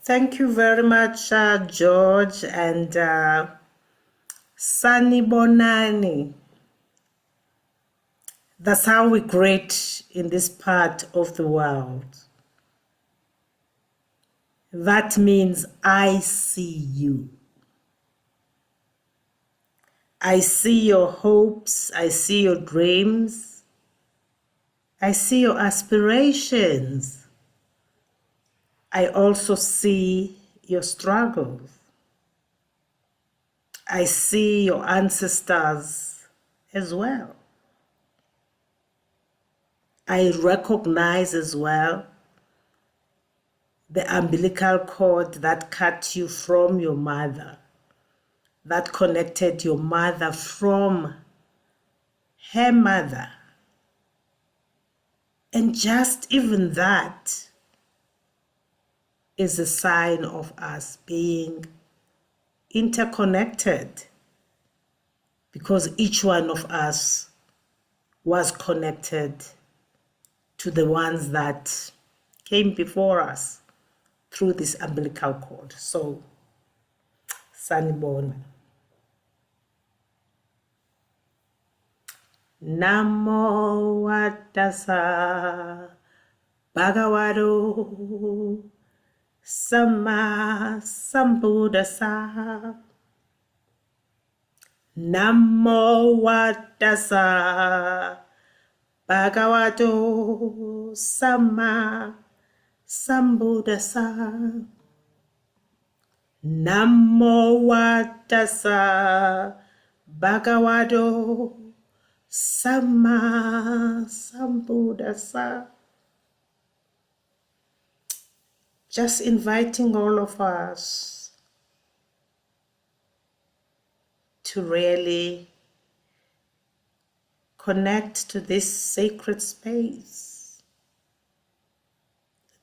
Thank you very much, George and Sani Bonani. That's how we greet in this part of the world. That means I see you. I see your hopes. I see your dreams. I see your aspirations. I also see your struggles. I see your ancestors as well. I recognize as well the umbilical cord that cut you from your mother, that connected your mother from her mother. And just even that is a sign of us being interconnected, because each one of us was connected to the ones that came before us through this umbilical cord. So, sanibona. Namo Vatasa Bhagavato Sama Sambuddhasa. Namo Vatasa Bhagavato Sama Sambuddhasa. Namo Vatasa Bhagavato Sama Sambuddhasa. Just inviting all of us to really connect to this sacred space,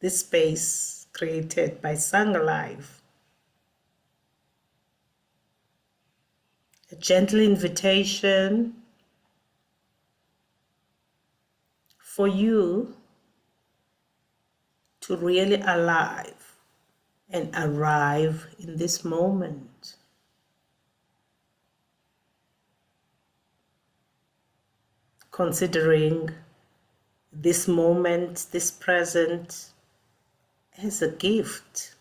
this space created by Sangha Life. A gentle invitation for you to really alive and arrive in this moment. Considering this moment, this present, as a gift.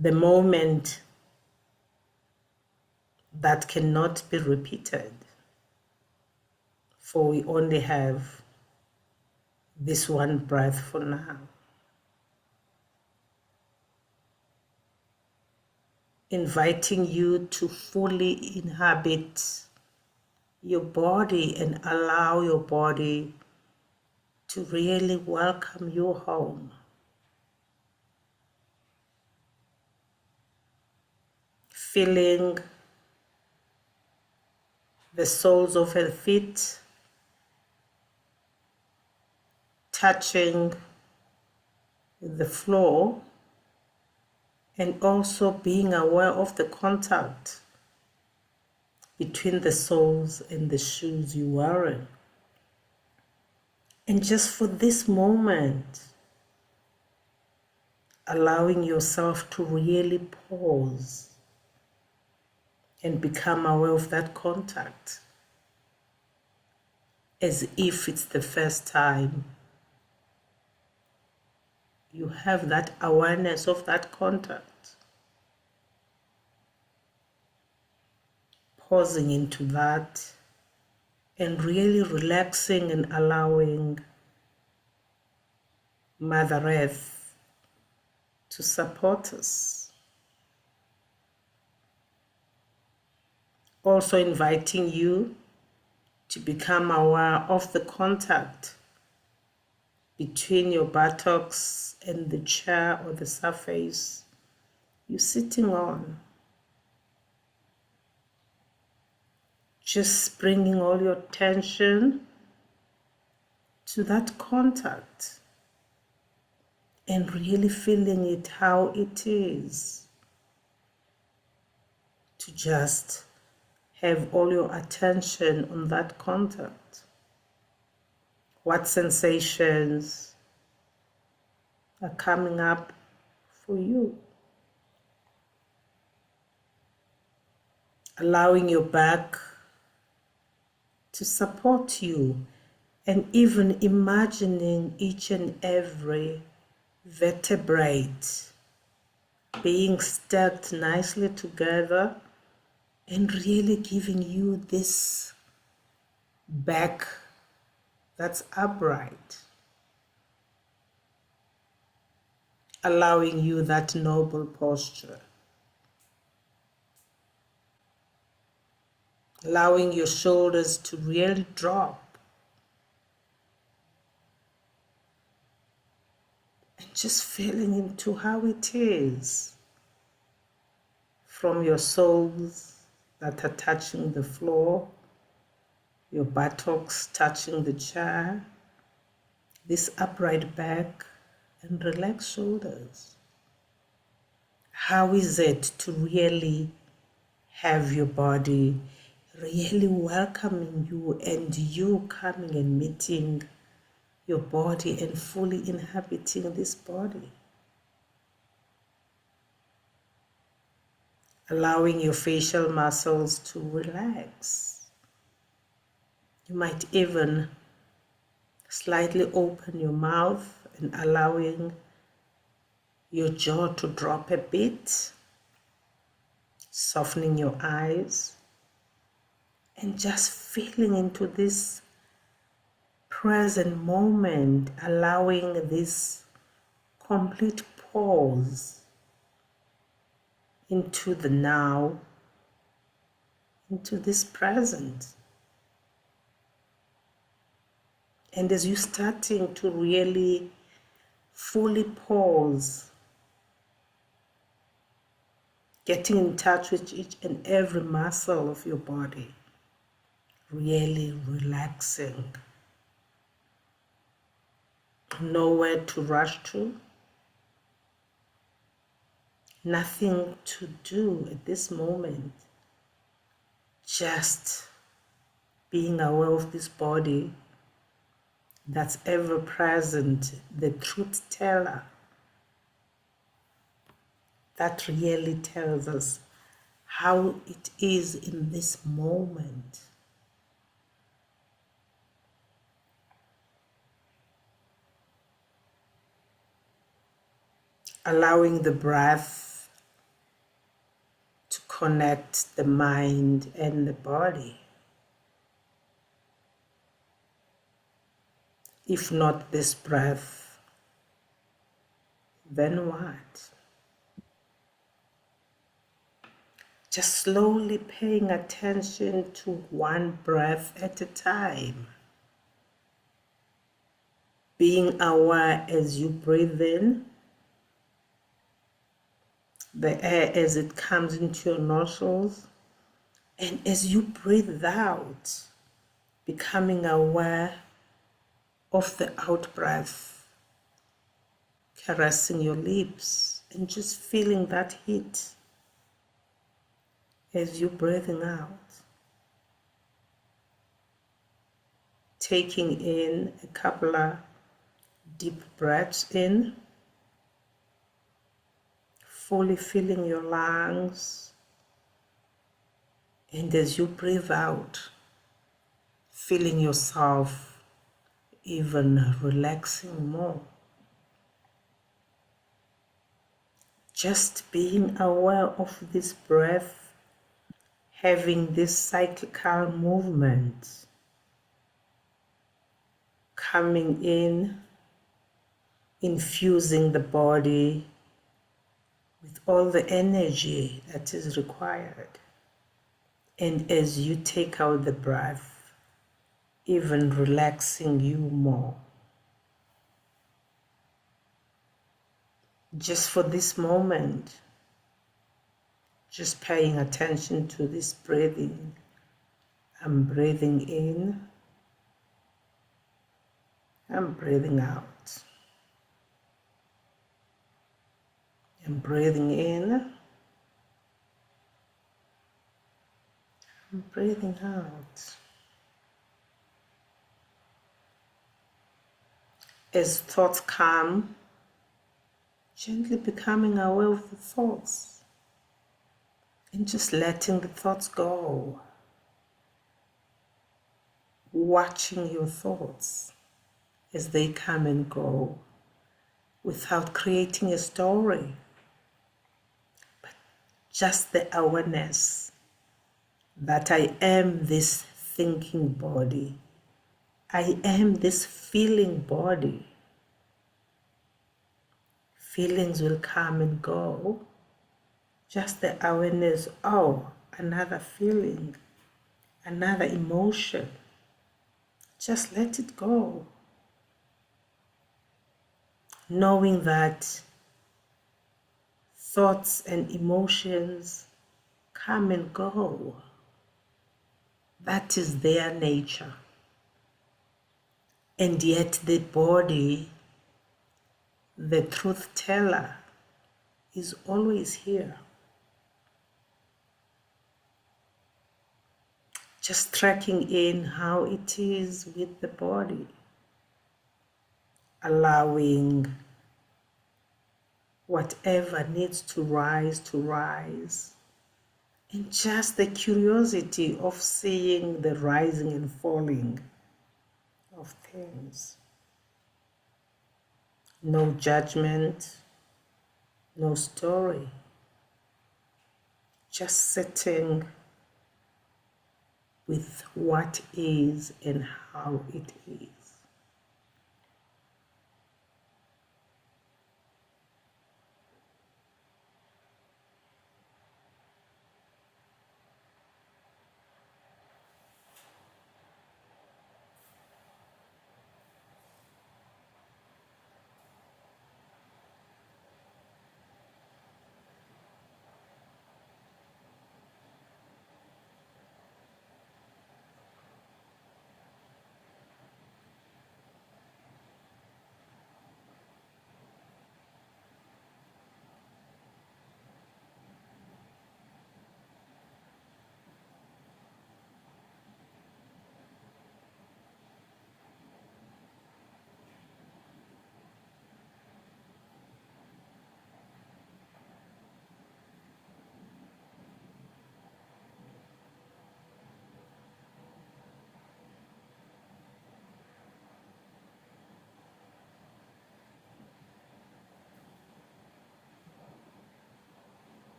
The moment that cannot be repeated, for we only have this one breath for now. Inviting you to fully inhabit your body and allow your body to really welcome you home. Feeling the soles of her feet touching the floor, and also being aware of the contact between the soles and the shoes you're wearing. And just for this moment, allowing yourself to really pause and become aware of that contact, as if it's the first time you have that awareness of that contact. Pausing into that and really relaxing and allowing Mother Earth to support us. Also inviting you to become aware of the contact between your buttocks and the chair or the surface you're sitting on. Just bringing all your attention to that contact and really feeling it how it is to just have all your attention on that contact. What sensations are coming up for you. Allowing your back to support you, and even imagining each and every vertebrate being stacked nicely together and really giving you this back that's upright, allowing you that noble posture, allowing your shoulders to really drop, and just feeling into how it is from your soles that are touching the floor, your buttocks touching the chair, this upright back and relaxed shoulders. How is it to really have your body really welcoming you and you coming and meeting your body and fully inhabiting this body? Allowing your facial muscles to relax. You might even slightly open your mouth and allowing your jaw to drop a bit, softening your eyes, and just feeling into this present moment, allowing this complete pause into the now, into this present. And as you're starting to really fully pause, getting in touch with each and every muscle of your body, really relaxing. Nowhere to rush to, nothing to do at this moment, just being aware of this body that's ever present, the truth teller that really tells us how it is in this moment. Allowing the breath to connect the mind and the body. If not this breath, then what? Just slowly paying attention to one breath at a time. Being aware as you breathe in, the air as it comes into your nostrils, and as you breathe out, becoming aware of the out breath, caressing your lips, and just feeling that heat as you're breathing out. Taking in a couple of deep breaths in, fully filling your lungs, and as you breathe out, feeling yourself even relaxing more. Just being aware of this breath, having this cyclical movement, coming in, infusing the body with all the energy that is required. And as you take out the breath, even relaxing you more. Just for this moment, just paying attention to this breathing. I'm breathing in, I'm breathing out. I'm breathing in, I'm breathing out. As thoughts come, Gently becoming aware of the thoughts and just letting the thoughts go. Watching your thoughts as they come and go without creating a story, but just the awareness that I am this thinking body. I am this feeling body. Feelings will come and go. Just the awareness, oh, another feeling, another emotion. Just let it go. Knowing that thoughts and emotions come and go. That is their nature. And yet the body, the truth teller, is always here. Just tracking in how it is with the body. Allowing whatever needs to rise. And just the curiosity of seeing the rising and falling of things. No judgment, no story. Just sitting with what is and how it is.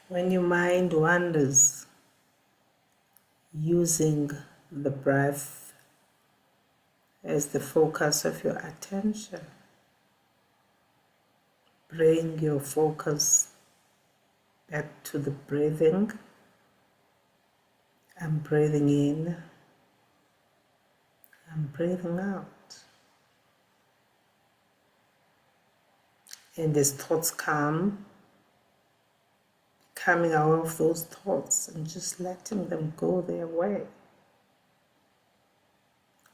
When your mind wanders, using the breath as the focus of your attention, bring your focus back to the breathing. I'm breathing in, I'm breathing out. And as thoughts come, coming aware of those thoughts and just letting them go their way.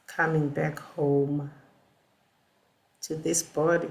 Coming back home to this body.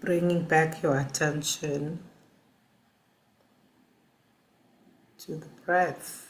Bringing back your attention to the breath.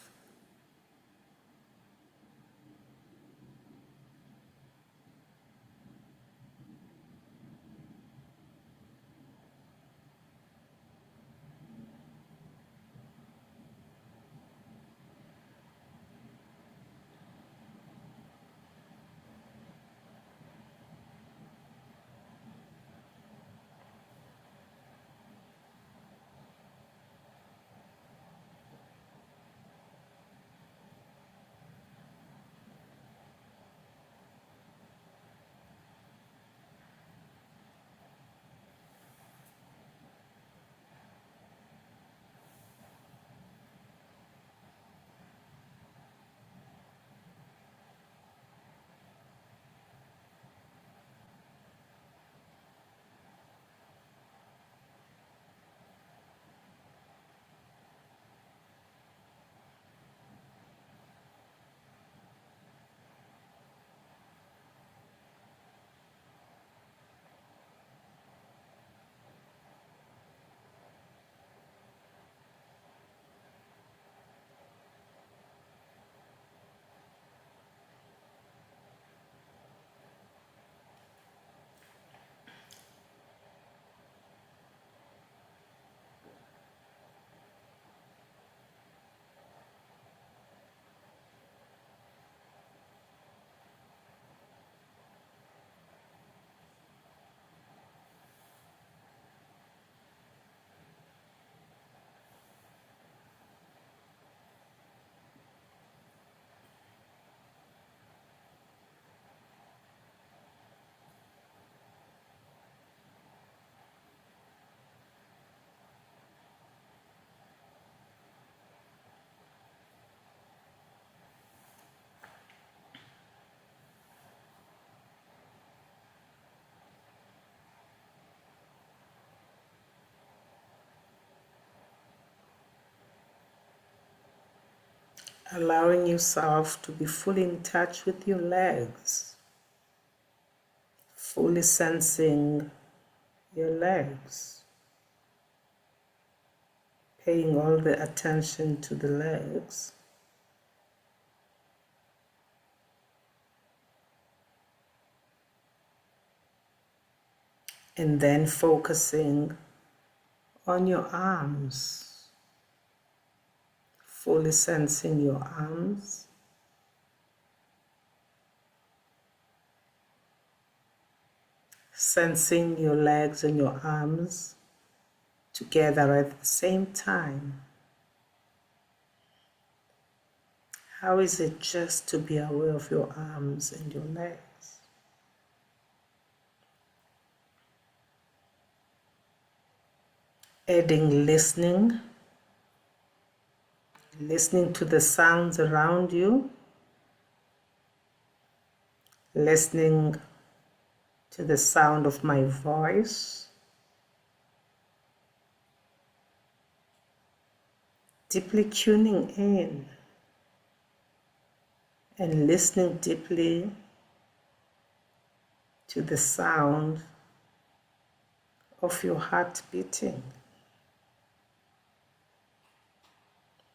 Allowing yourself to be fully in touch with your legs, fully sensing your legs, paying all the attention to the legs. And then focusing on your arms, fully sensing your arms, sensing your legs and your arms together at the same time. How is it just to be aware of your arms and your legs? Adding listening to the sounds around you, listening to the sound of my voice, deeply tuning in and listening deeply to the sound of your heart beating,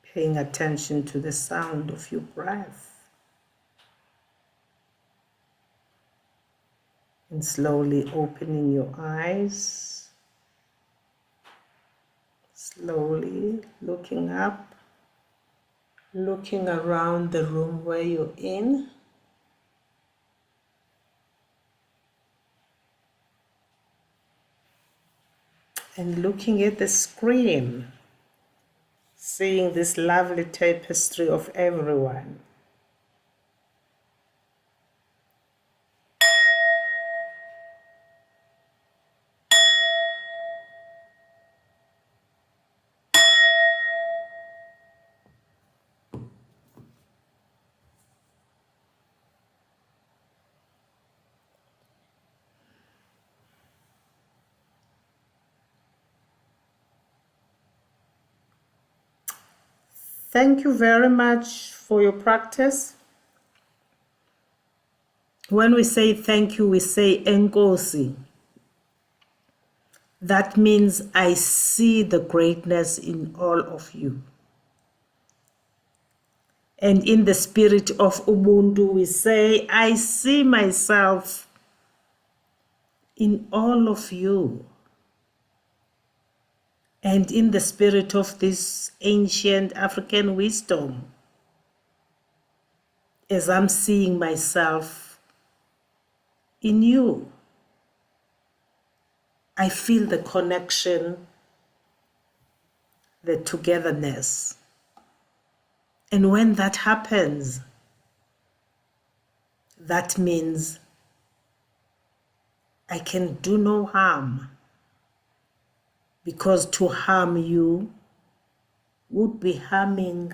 paying attention to the sound of your breath, and slowly opening your eyes, slowly looking up, looking around the room where you're in, and looking at the screen, seeing this lovely tapestry of everyone. Thank you very much for your practice. When we say thank you, we say enkosi. That means I see the greatness in all of you. And in the spirit of Ubuntu, we say, I see myself in all of you. And in the spirit of this ancient African wisdom, as I'm seeing myself in you, I feel the connection, the togetherness. And when that happens, that means I can do no harm, because to harm you would be harming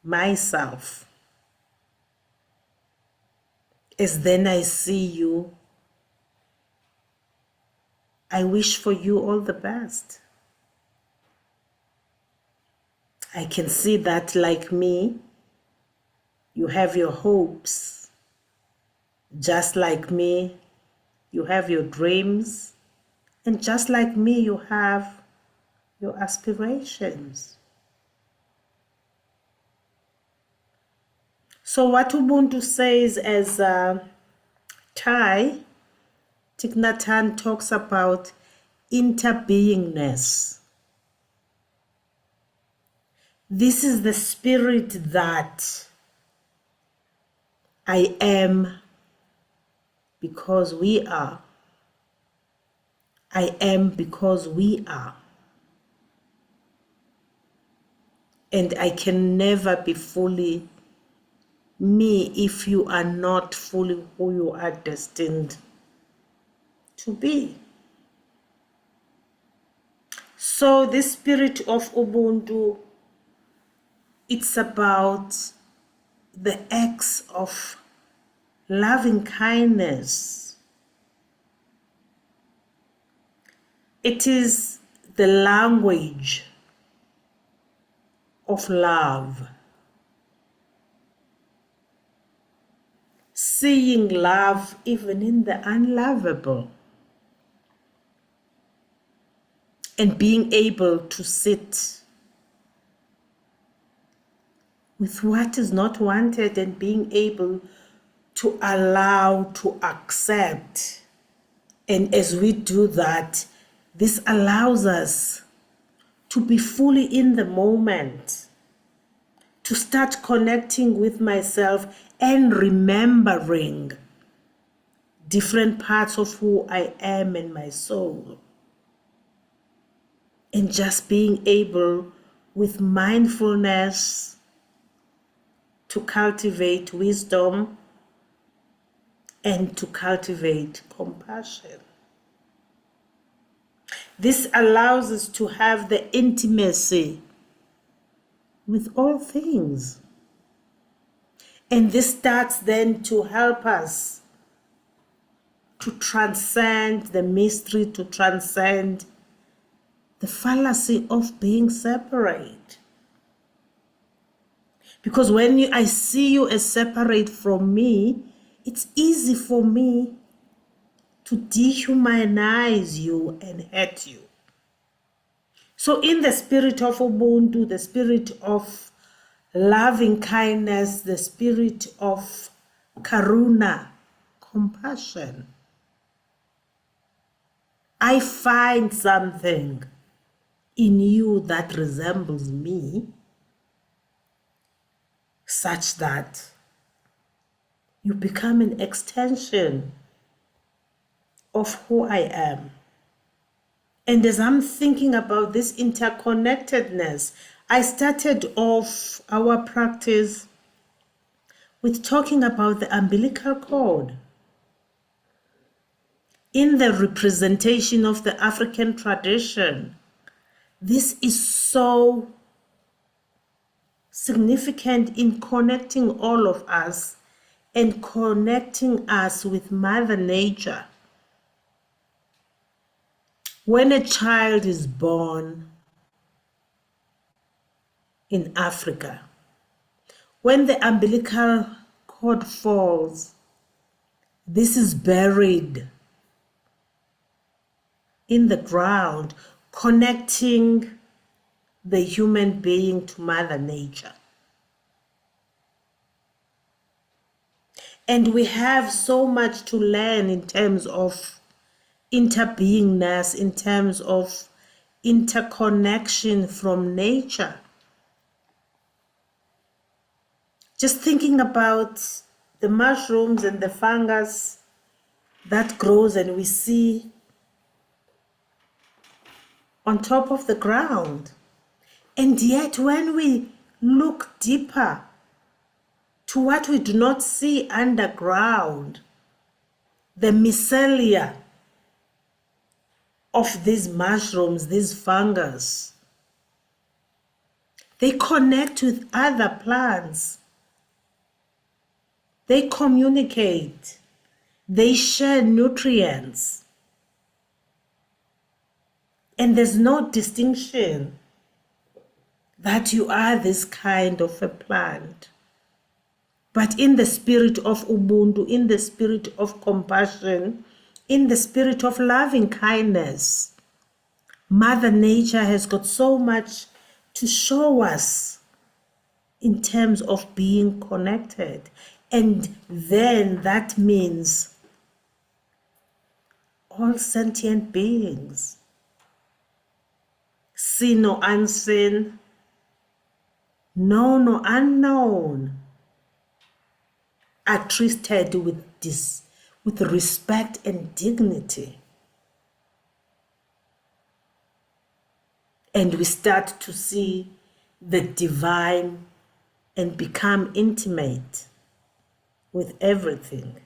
myself. As then I see you, I wish for you all the best. I can see that, like me, you have your hopes. Just like me, you have your dreams. And just like me, you have your aspirations. So what Ubuntu says as Thich Nhat Hanh talks about interbeingness. This is the spirit that I am because we are. I am because we are. And I can never be fully me if you are not fully who you are destined to be. So this spirit of Ubuntu, it's about the acts of loving kindness. It is the language of love. seeing love even in the unlovable, and being able to sit with what is not wanted and being able to allow, to accept. And as we do that, this allows us to be fully in the moment, to start connecting with myself and remembering different parts of who I am in my soul. And just being able, with mindfulness, to cultivate wisdom and to cultivate compassion. This allows us to have the intimacy with all things. And this starts then to help us to transcend the mystery, to transcend the fallacy of being separate. Because when I see you as separate from me, it's easy for me to dehumanize you and hurt you. So in the spirit of Ubuntu, the spirit of loving kindness, the spirit of karuna, compassion, I find something in you that resembles me, such that you become an extension of who I am. And as I'm thinking about this interconnectedness, I started off our practice with talking about the umbilical cord. In the representation of the African tradition, this is so significant in connecting all of us and connecting us with Mother Nature. When a child is born in Africa, when the umbilical cord falls, this is buried in the ground, connecting the human being to Mother Nature. And we have so much to learn in terms of interbeingness, in terms of interconnection from nature. Just thinking about the mushrooms and the fungus that grows and we see on top of the ground. And yet when we look deeper to what we do not see underground, the mycelia of these mushrooms, these fungus, they connect with other plants. They communicate. They share nutrients. And there's no distinction that you are this kind of a plant. But in the spirit of Ubuntu, in the spirit of compassion, in the spirit of loving kindness, Mother Nature has got so much to show us in terms of being connected. And then that means all sentient beings, seen or unseen, known or unknown, are treated with respect and dignity. And we start to see the divine and become intimate with everything.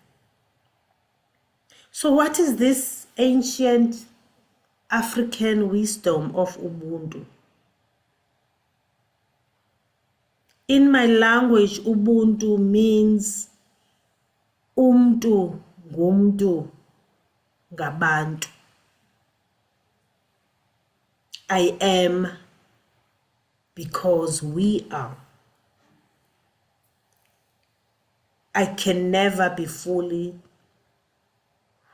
So what is this ancient African wisdom of Ubuntu? In my language, Ubuntu means umntu ngumntu ngabantu. I am because we are. I can never be fully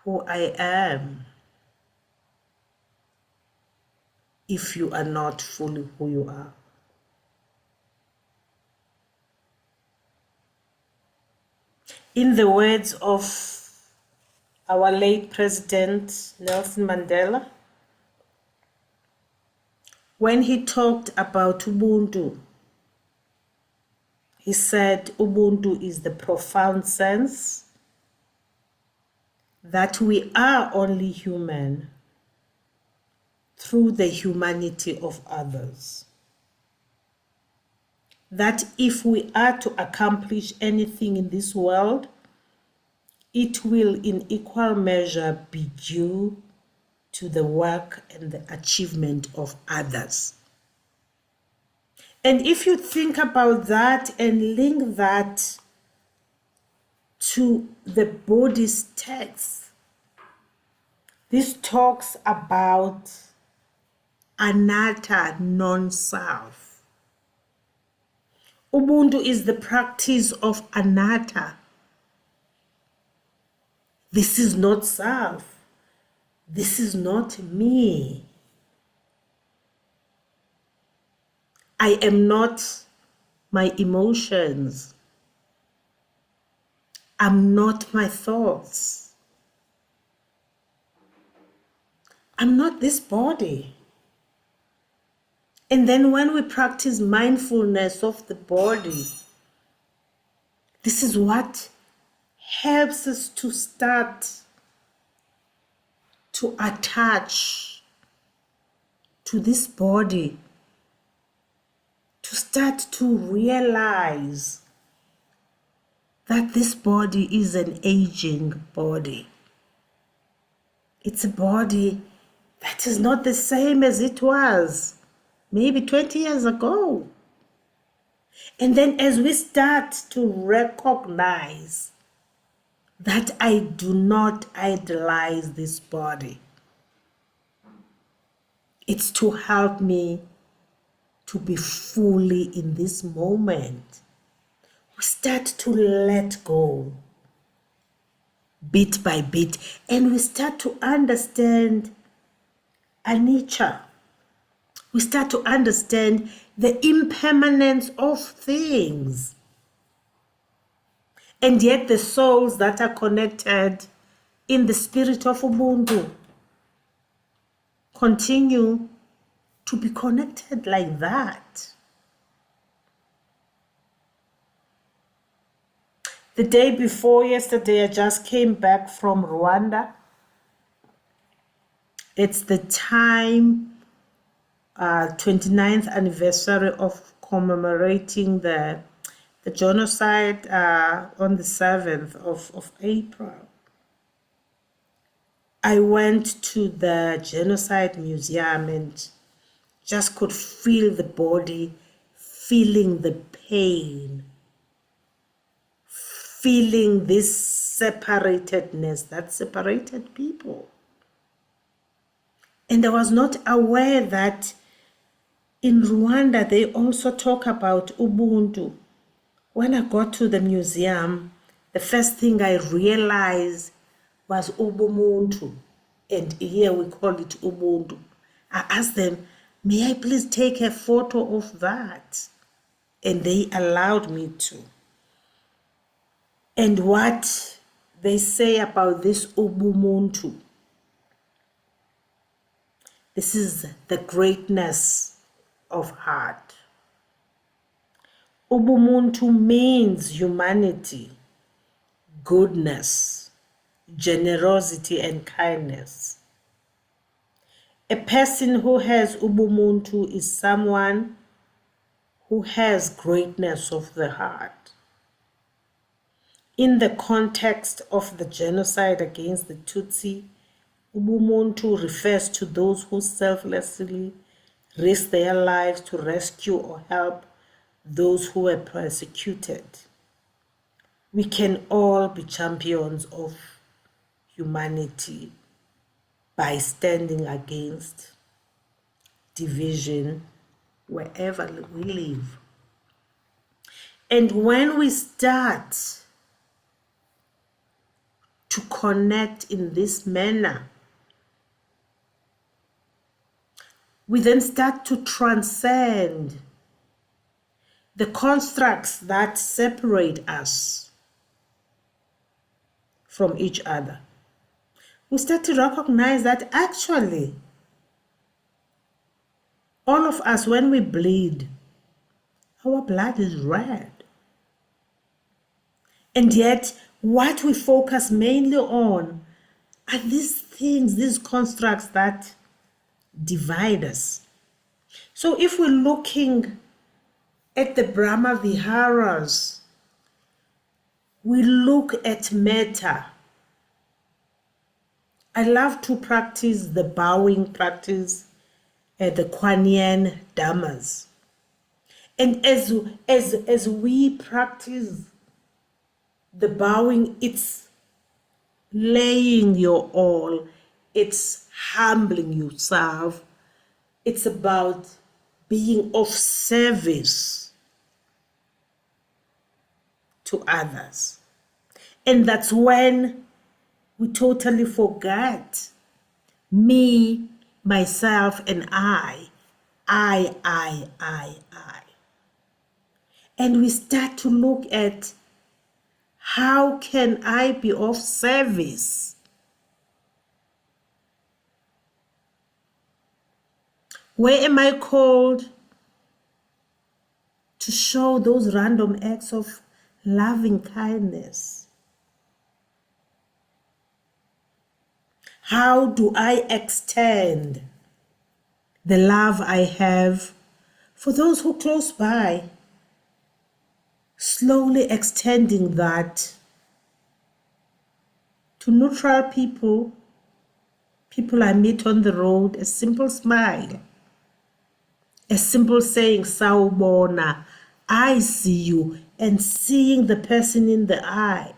who I am if you are not fully who you are. In the words of our late President Nelson Mandela, when he talked about Ubuntu, he said Ubuntu is the profound sense that we are only human through the humanity of others. That if we are to accomplish anything in this world, it will in equal measure be due to the work and the achievement of others. And if you think about that and link that to the Buddhist text, this talks about anatta, non-self. Ubuntu is the practice of anatta. This is not self. This is not me. I am not my emotions. I'm not my thoughts. I'm not this body. And then when we practice mindfulness of the body, this is what helps us to start to attach to this body, to start to realize that this body is an aging body. It's a body that is not the same as it was maybe 20 years ago. And then as we start to recognize that I do not idolize this body, it's to help me to be fully in this moment. We start to let go bit by bit, and we start to understand anicca. We start to understand the impermanence of things. And yet the souls that are connected in the spirit of Ubuntu continue to be connected like that. The day before yesterday, I just came back from Rwanda. It's the time 29th anniversary of commemorating the genocide on the 7th of April. I went to the Genocide Museum and just could feel the body, feeling the pain, feeling this separatedness that separated people. And I was not aware that in Rwanda, they also talk about Ubuntu. When I got to the museum, the first thing I realized was Ubuntu. And here we call it Ubuntu. I asked them, may I please take a photo of that? And they allowed me to. And what they say about this Ubuntu, this is the greatness of heart. Ubuntu means humanity, goodness, generosity, and kindness. A person who has Ubuntu is someone who has greatness of the heart. In the context of the genocide against the Tutsi, Ubuntu refers to those who selflessly risk their lives to rescue or help those who were persecuted. We can all be champions of humanity by standing against division wherever we live. And when we start connect in this manner, we then start to transcend the constructs that separate us from each other. We start to recognize that actually, all of us, when we bleed, our blood is red. And yet, what we focus mainly on are these things, these constructs that divide us. So if we're looking at the Brahma Viharas, we look at metta. I love to practice the bowing practice at the Kuan Yin Dhammas. And as we practice the bowing, it's laying your all, it's humbling yourself, it's about being of service to others. And that's when we totally forget me, myself, and I. And we start to look at how can I be of service? Where am I called to show those random acts of loving kindness? How do I extend the love I have for those who are close by? Slowly extending that to neutral people, people I meet on the road, a simple smile, a simple saying, Sawubona, I see you, and seeing the person in the eye,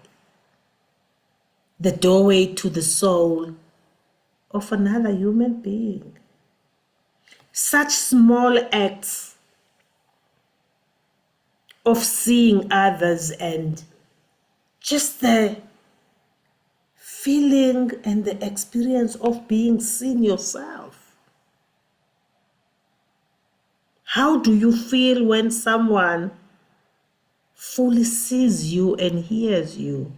the doorway to the soul of another human being. Such small acts of seeing others and just the feeling and the experience of being seen yourself. How do you feel when someone fully sees you and hears you?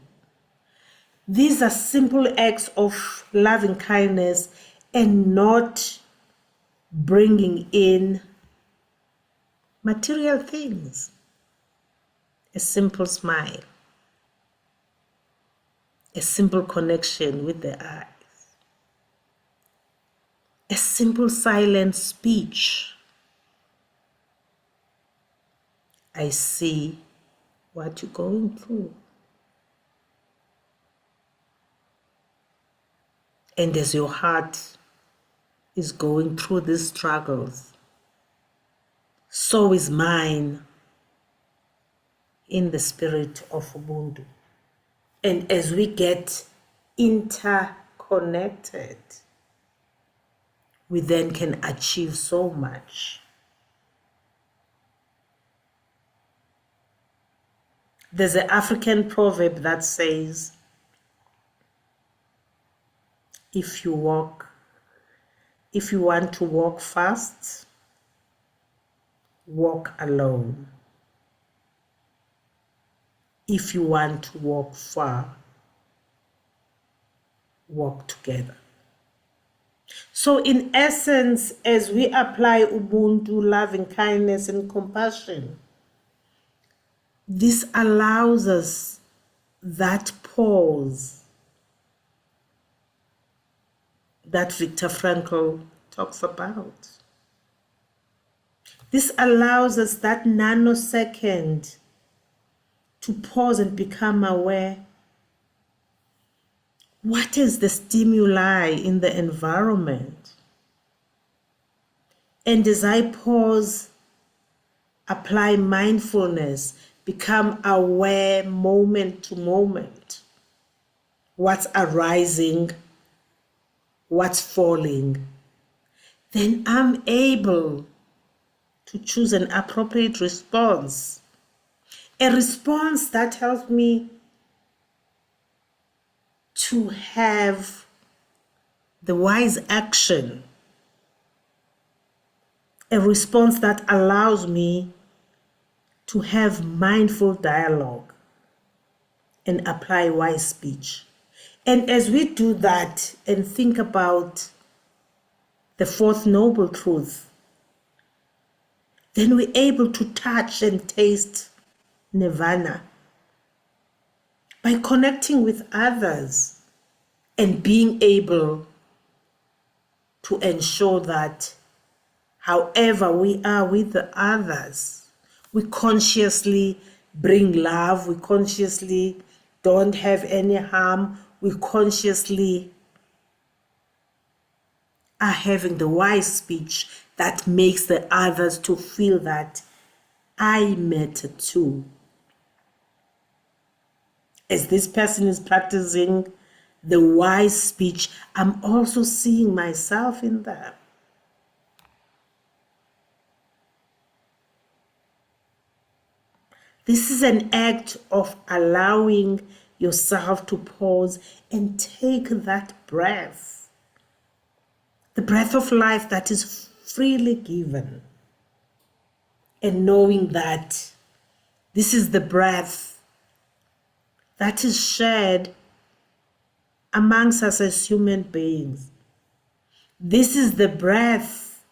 These are simple acts of loving kindness and not bringing in material things. A simple smile, a simple connection with the eyes, a simple silent speech. I see what you're going through. And as your heart is going through these struggles, so is mine in the spirit of Ubuntu. And as we get interconnected, we then can achieve so much. There's an African proverb that says, if you want to walk fast, walk alone. If you want to walk far, walk together. So in essence, as we apply Ubuntu, loving kindness and compassion, this allows us that pause that Viktor Frankl talks about. This allows us that nanosecond to pause and become aware. What is the stimuli in the environment? And as I pause, apply mindfulness, become aware moment to moment. What's arising, what's falling. Then I'm able to choose an appropriate response. A response that helps me to have the wise action, a response that allows me to have mindful dialogue and apply wise speech. And as we do that and think about the fourth noble truth, then we're able to touch and taste nirvana by connecting with others and being able to ensure that however we are with the others, we consciously bring love, we consciously don't have any harm, we consciously are having the wise speech that makes the others to feel that I matter too. As this person is practicing the wise speech, I'm also seeing myself in them. This is an act of allowing yourself to pause and take that breath, the breath of life that is freely given, and knowing that this is the breath that is shared amongst us as human beings. This is the breath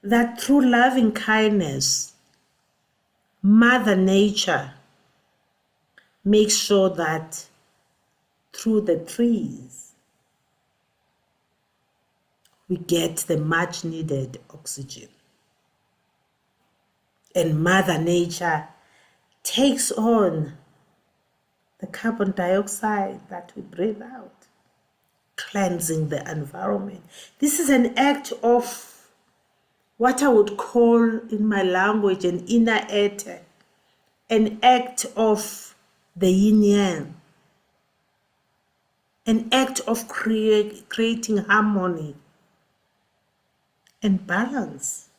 that through loving kindness, Mother Nature makes sure that through the trees, we get the much needed oxygen. And Mother Nature takes on the carbon dioxide that we breathe out, cleansing the environment. This is an act of what I would call in my language an inner ether, an act of the yin yang, an act of creating harmony and balance,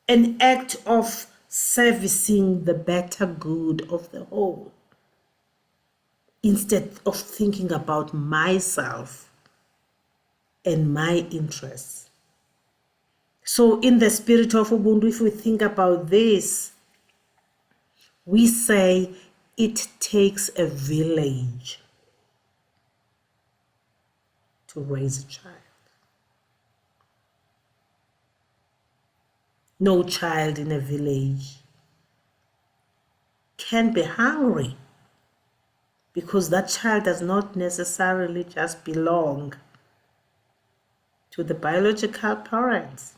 an act of servicing the better good of the whole, instead of thinking about myself and my interests. So in the spirit of Ubuntu, if we think about this, we say it takes a village to raise a child. No child in a village can be hungry because that child does not necessarily just belong to the biological parents.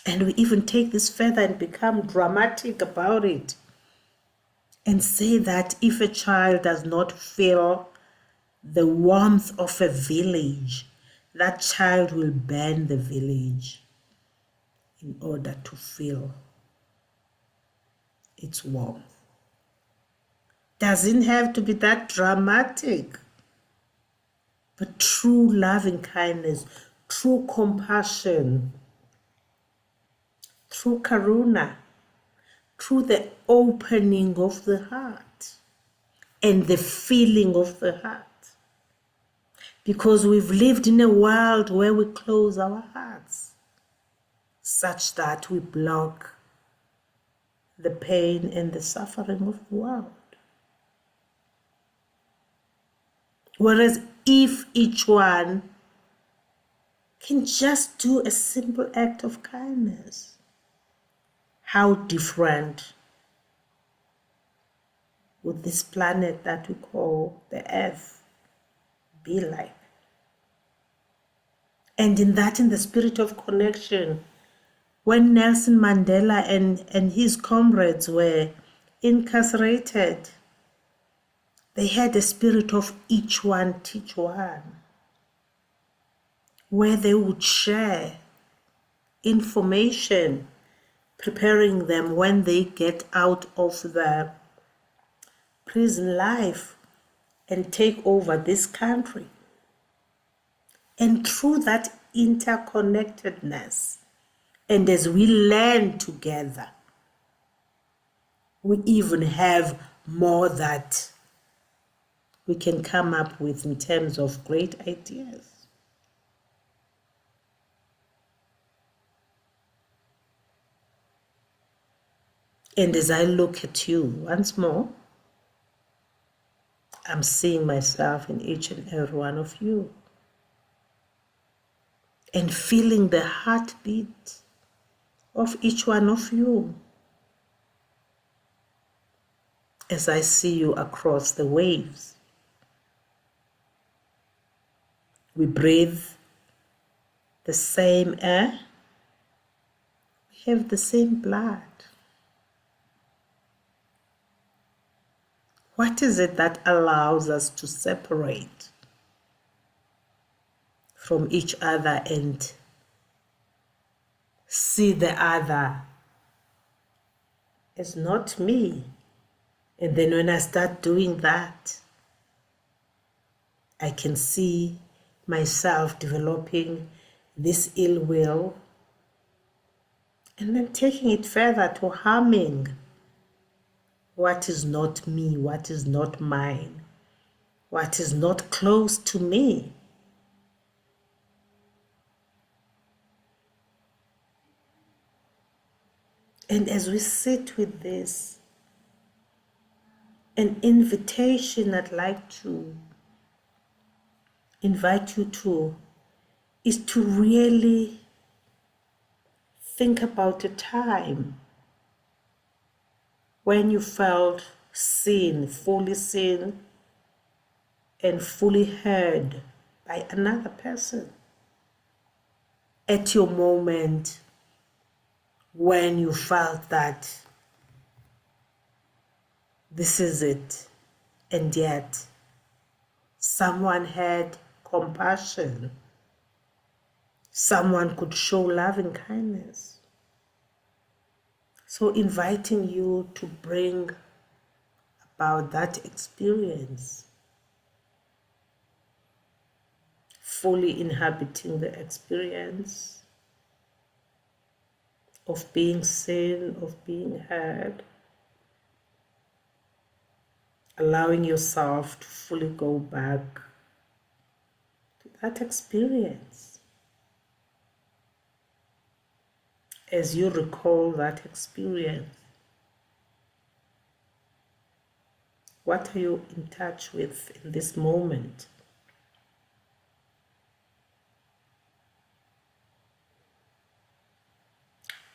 And we even take this further and become dramatic about it and say that if a child does not feel the warmth of a village, that child will burn the village in order to feel its warmth. Doesn't have to be that dramatic, but true loving kindness, true compassion, through karuna, through the opening of the heart and the feeling of the heart. Because we've lived in a world where we close our hearts such that we block the pain and the suffering of the world. Whereas if each one can just do a simple act of kindness, how different would this planet that we call the Earth be like? And in the spirit of connection, when Nelson Mandela and his comrades were incarcerated, they had a spirit of each one teach one, where they would share information, preparing them when they get out of the prison life and take over this country. And through that interconnectedness, and as we learn together, we even have more that we can come up with in terms of great ideas. And as I look at you once more, I'm seeing myself in each and every one of you and feeling the heartbeat of each one of you as I see you across the waves. We breathe the same air, we have the same blood. What is it that allows us to separate from each other and see the other as not me? And then when I start doing that, I can see myself developing this ill will and then taking it further to harming what is not me, what is not mine, what is not close to me. And as we sit with this, an invitation I'd like to invite you to is to really think about a time when you felt seen and fully heard by another person. At your moment when you felt that this is it, and yet someone had compassion, someone could show loving kindness. So inviting you to bring about that experience, fully inhabiting the experience of being seen, of being heard, allowing yourself to fully go back to that experience. As you recall that experience, what are you in touch with in this moment?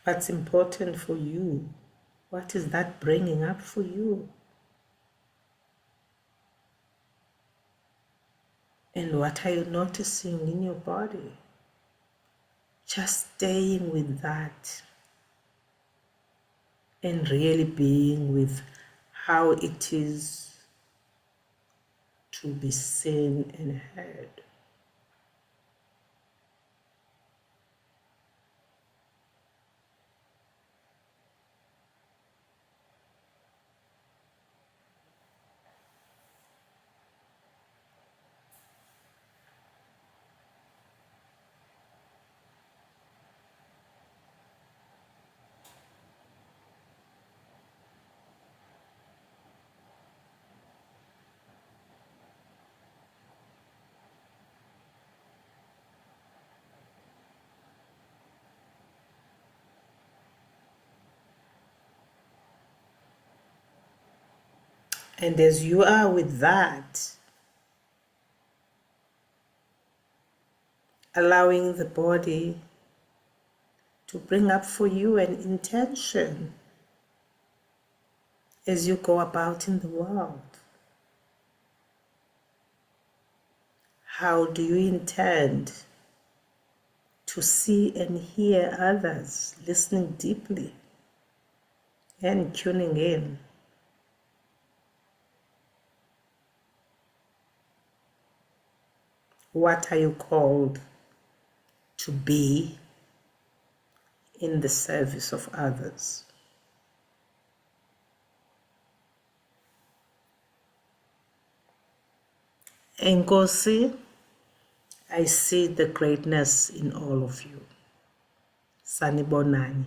What's important for you? What is that bringing up for you? And what are you noticing in your body? Just staying with that and really being with how it is to be seen and heard. And as you are with that, allowing the body to bring up for you an intention as you go about in the world. How do you intend to see and hear others, listening deeply and tuning in? What are you called to be in the service of others? Enkosi, I see the greatness in all of you. Sanibonani.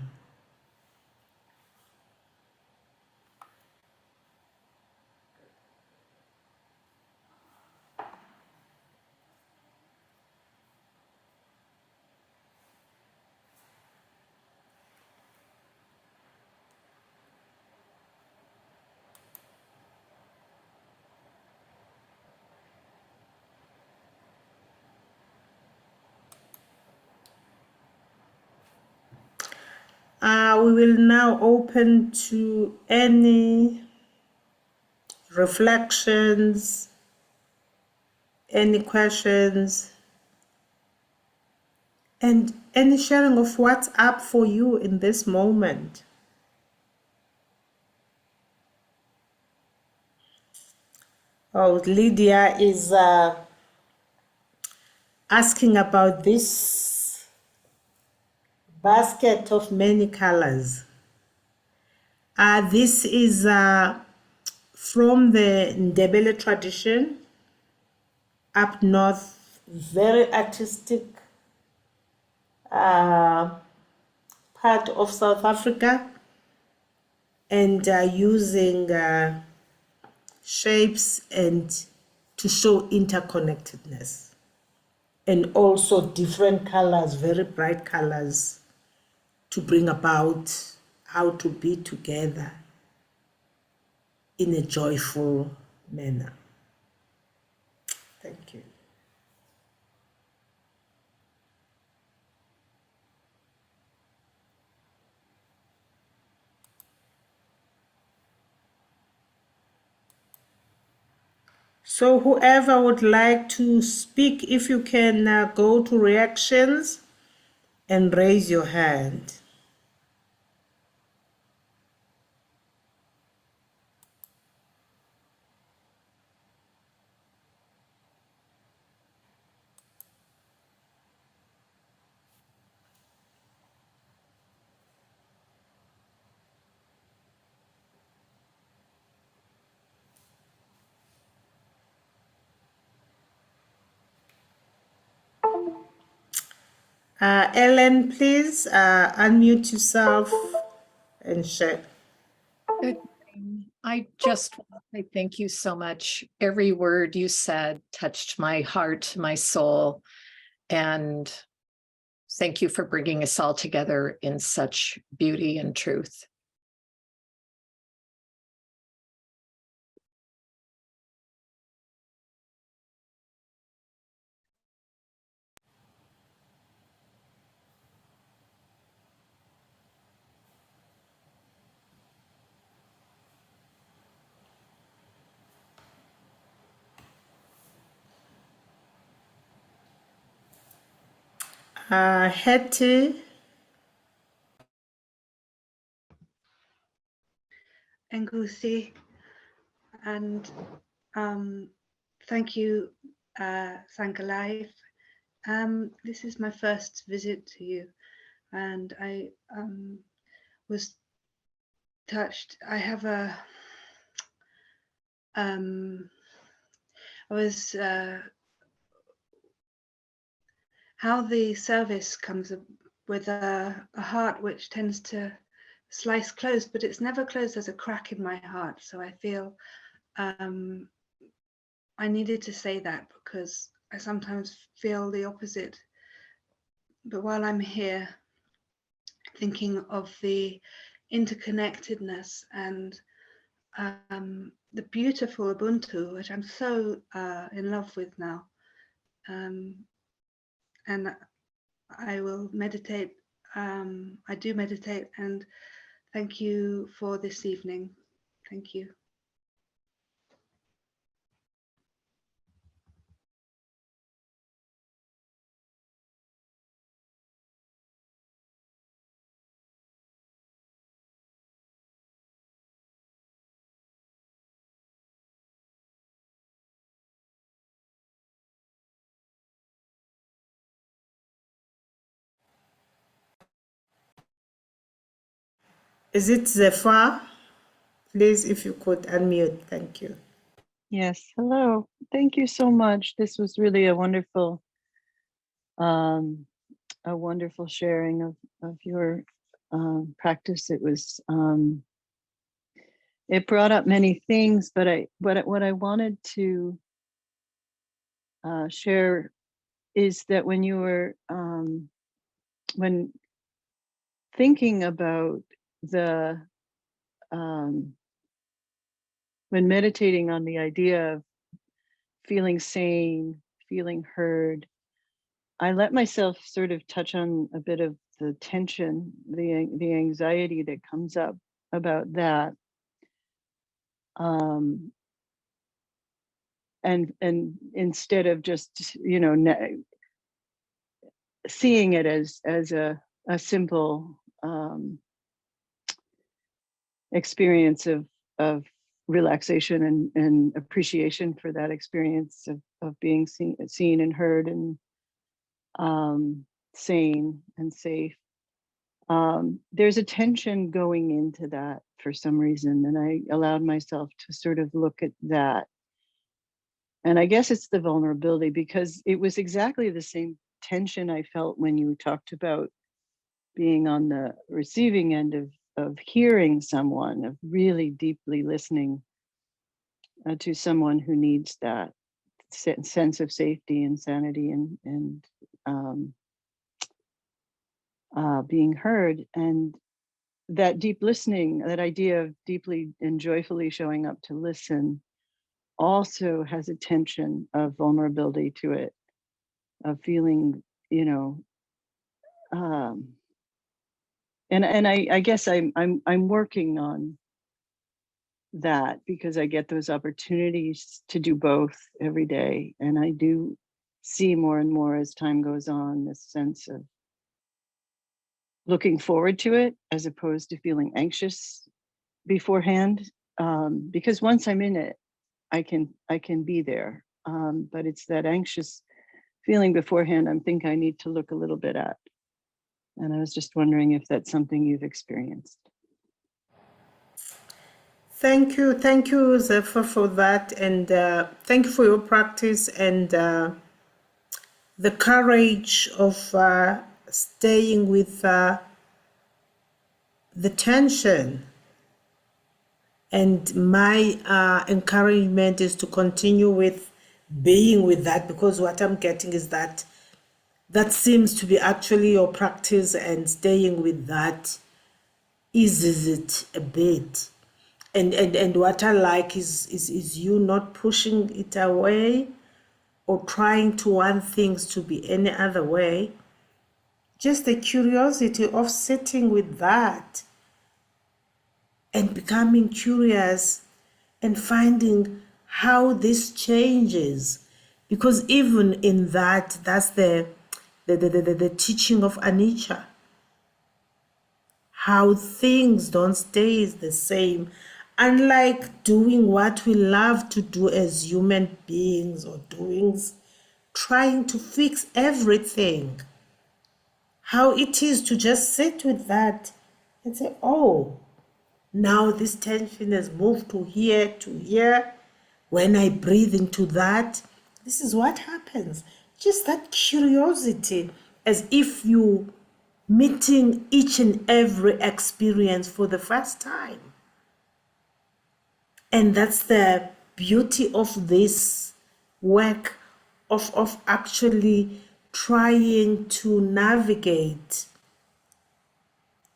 We will now open to any reflections, any questions, and any sharing of what's up for you in this moment. Oh, Lydia is asking about this basket of many colors. This is from the Ndebele tradition, up north, very artistic part of South Africa, and using shapes and to show interconnectedness, and also different colors, very bright colors, to bring about how to be together in a joyful manner. Thank you. So whoever would like to speak, if you can go to reactions and raise your hand. Ellen, please unmute yourself and share. Good morning. I just want to say thank you so much. Every word you said touched my heart, my soul, and thank you for bringing us all together in such beauty and truth. Hetty. Ngusi, and thank you, Sangha Life. This is my first visit to you, and I was touched. I have a, I was, how the service comes with a heart which tends to slice closed, but it's never closed. There's a crack in my heart, so I feel I needed to say that because I sometimes feel the opposite. But while I'm here thinking of the interconnectedness and the beautiful Ubuntu, which I'm so in love with now, and I will meditate. I do meditate, and thank you for this evening. Thank you. Is it Zephyr? Please, if you could unmute. Thank you. Yes, hello. Thank you so much. This was really a wonderful sharing of your practice. It was it brought up many things, but what I wanted to share is that when you were when thinking about the when meditating on the idea of feeling sane, feeling heard, I let myself sort of touch on a bit of tension, the anxiety that comes up about that. And instead of just, you know, seeing it as a simple experience of relaxation and appreciation for that experience of being seen and heard and sane and safe. There's a tension going into that for some reason, and I allowed myself to sort of look at that. And I guess it's the vulnerability, because it was exactly the same tension I felt when you talked about being on the receiving end of hearing someone, of really deeply listening to someone who needs that sense of safety and sanity and being heard. And that deep listening, that idea of deeply and joyfully showing up to listen, also has a tension of vulnerability to it, of feeling, you know, and I guess I'm working on that, because I get those opportunities to do both every day, and I do see more and more as time goes on this sense of looking forward to it as opposed to feeling anxious beforehand, because once I'm in it, I can be there, but it's that anxious feeling beforehand I think I need to look a little bit at. And I was just wondering if that's something you've experienced. Thank you, Zephyr, for that, and thank you for your practice and the courage of staying with the tension. And my encouragement is to continue with being with that, because what I'm getting is that seems to be actually your practice, and staying with that eases it a bit. And what I like is you not pushing it away or trying to want things to be any other way. Just the curiosity of sitting with that and becoming curious and finding how this changes. Because even in that, that's the teaching of Anicca. How things don't stay the same. Unlike doing what we love to do as human beings, or trying to fix everything. How it is to just sit with that and say, oh, now this tension has moved to here, to here. When I breathe into that, this is what happens. Just that curiosity, as if you meeting each and every experience for the first time. And that's the beauty of this work of actually trying to navigate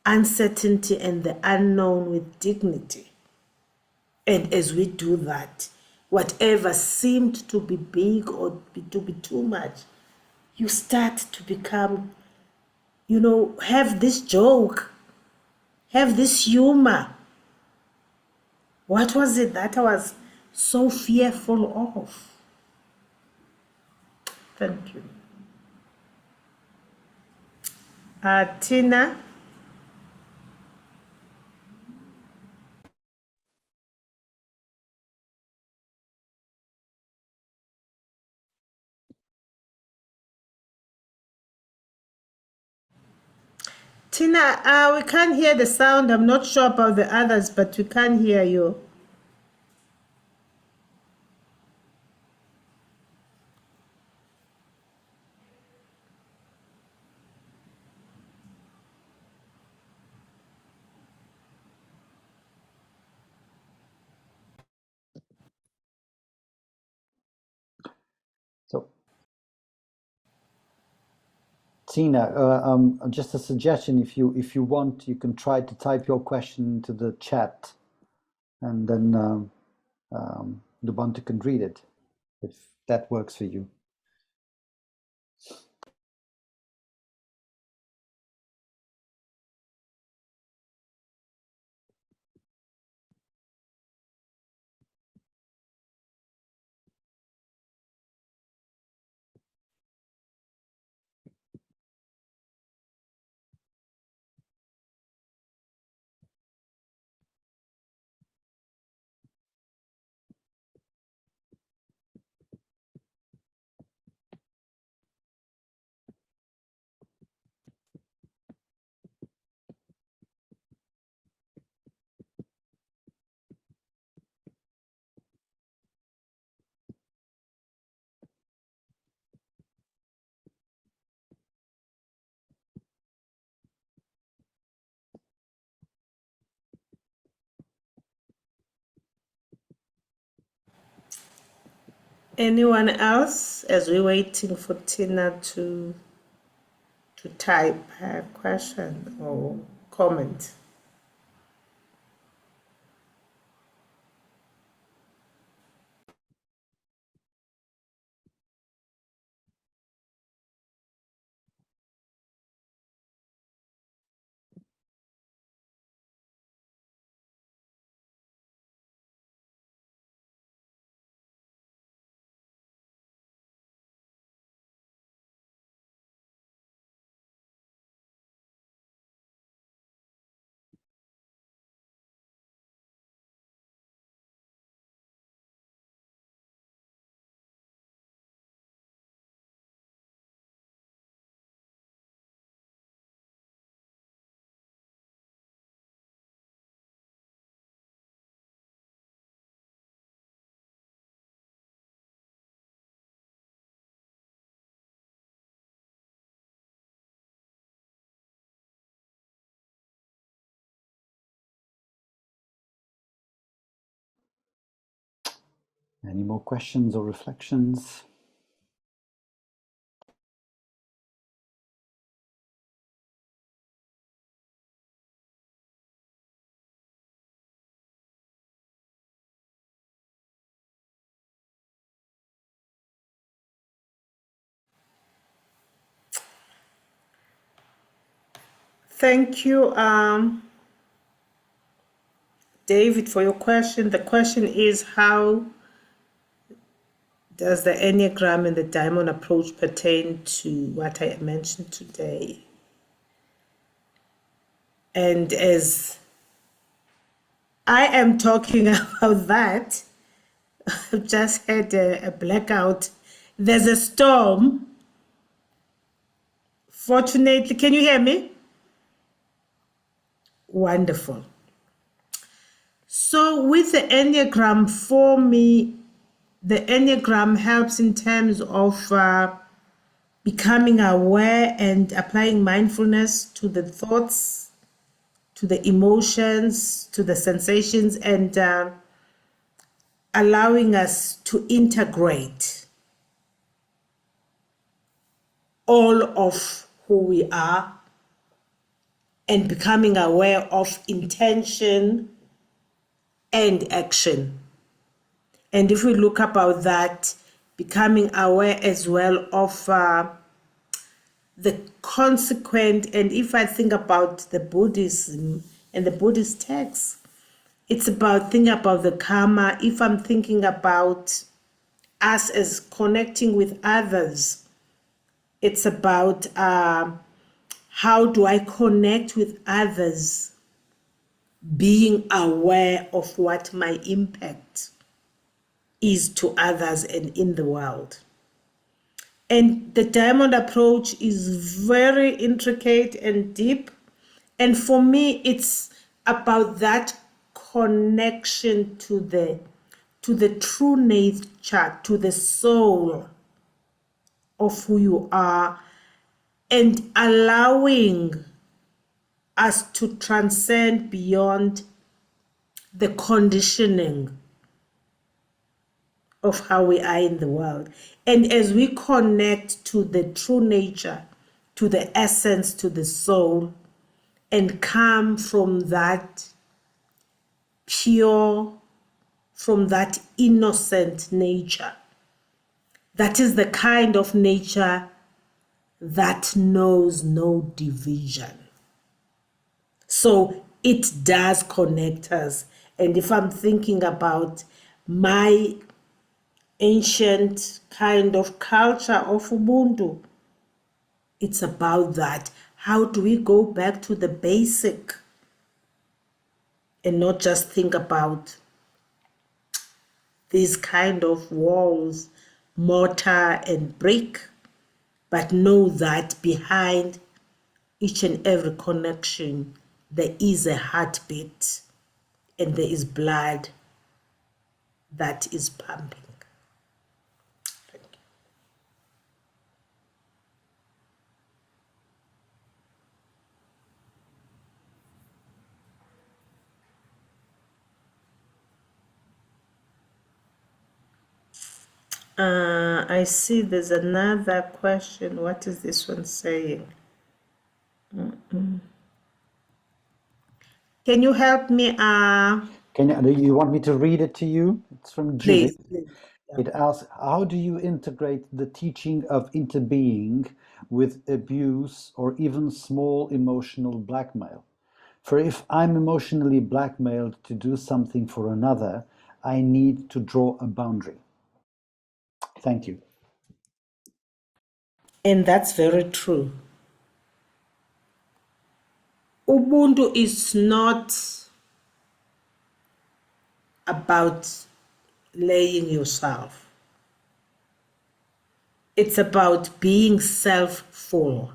uncertainty and the unknown with dignity. And as we do that, whatever seemed to be big or to be too much, you start to become, have this joke, have this humor. What was it that I was so fearful of? Thank you. Tina? Tina, we can't hear the sound. I'm not sure about the others, but we can't hear you. So, Tina, just a suggestion: if you want, you can try to type your question into the chat, and then Nobantu can read it, if that works for you. Anyone else as we're waiting for Tina to type her question or comment? Any more questions or reflections? Thank you, David, for your question. The question is, how does the Enneagram and the Diamond approach pertain to what I mentioned today? And as I am talking about that, I've just had a blackout. There's a storm. Fortunately, can you hear me? Wonderful. So with the Enneagram, for me, the Enneagram helps in terms of becoming aware and applying mindfulness to the thoughts, to the emotions, to the sensations, and allowing us to integrate all of who we are and becoming aware of intention and action. And if we look about that, becoming aware as well of the consequent, and if I think about the Buddhism and the Buddhist texts, it's about thinking about the karma. If I'm thinking about us as connecting with others, it's about how do I connect with others, being aware of what my impact is to others and in the world. And the diamond approach is very intricate and deep. And for me, it's about that connection to the true nature, to the soul of who you are, and allowing us to transcend beyond the conditioning of how we are in the world. And as we connect to the true nature, to the essence, to the soul, and come from that pure, from that innocent nature, that is the kind of nature that knows no division. So it does connect us. And if I'm thinking about my ancient kind of culture of Ubuntu, it's about that. How do we go back to the basic and not just think about these kind of walls, mortar and brick, but know that behind each and every connection, there is a heartbeat and there is blood that is pumping. Thank you. I see there's another question. What is this one saying? Can you help me? You want me to read it to you? It's from Judith. Please. It asks, how do you integrate the teaching of interbeing with abuse or even small emotional blackmail? For if I'm emotionally blackmailed to do something for another, I need to draw a boundary. Thank you. And that's very true. Ubuntu is not about laying yourself. It's about being self-full.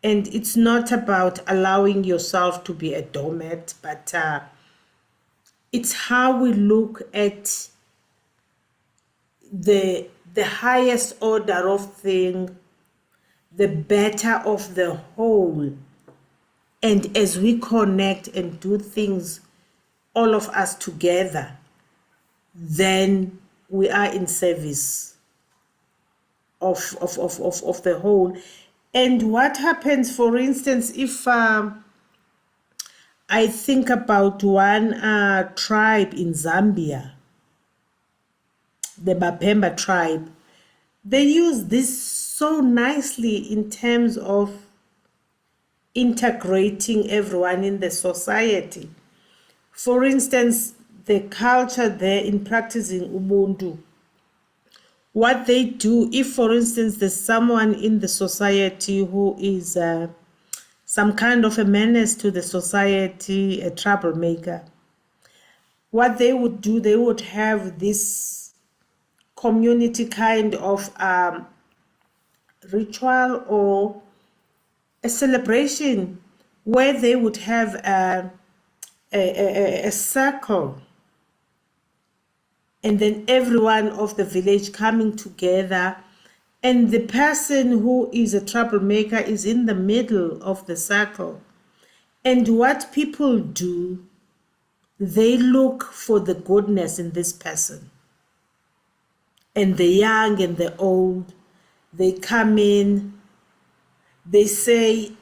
And it's not about allowing yourself to be a doormat, but it's how we look at the highest order of thing, the better of the whole. And as we connect and do things, all of us together, then we are in service of the whole. And what happens, for instance, if I think about one tribe in Zambia, the Bapemba tribe, they use this so nicely in terms of integrating everyone in the society. For instance, the culture there in practicing Ubuntu, what they do, if for instance there's someone in the society who is some kind of a menace to the society, a troublemaker, what they would do, they would have this community kind of ritual or a celebration where they would have a circle, and then everyone of the village coming together, and the person who is a troublemaker is in the middle of the circle. And what people do, they look for the goodness in this person. And the young and the old, they come in, they say